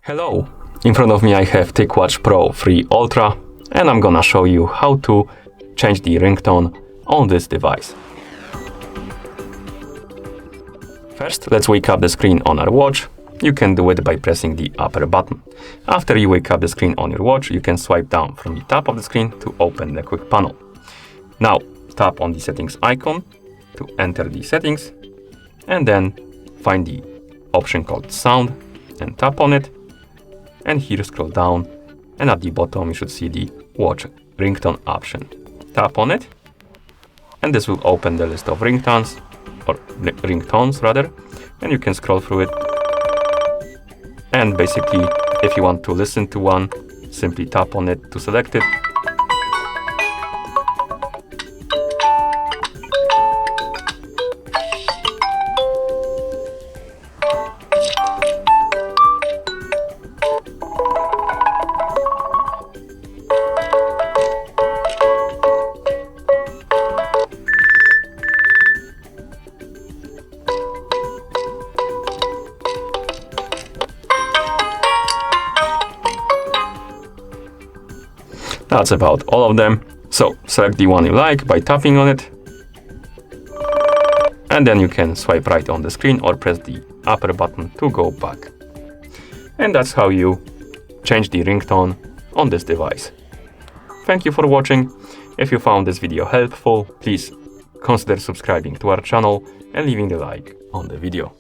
Hello! In front of me I have TicWatch Pro 3 Ultra and I'm gonna show you how to change the ringtone on this device. First, let's wake up the screen on our watch. You can do it by pressing the upper button. After you wake up the screen on your watch, you can swipe down from the top of the screen to open the quick panel. Now, tap on the settings icon to enter the settings and then find the option called sound and tap on it. And here scroll down and at the bottom you should see the watch ringtone option. Tap on it and this will open the list of ringtones, or ringtones rather, and you can scroll through it. And basically, if you want to listen to one, simply tap on it to select it. That's about all of them. So select the one you like by tapping on it. And then you can swipe right on the screen or press the upper button to go back. And that's how you change the ringtone on this device. Thank you for watching. If you found this video helpful, please consider subscribing to our channel and leaving a like on the video.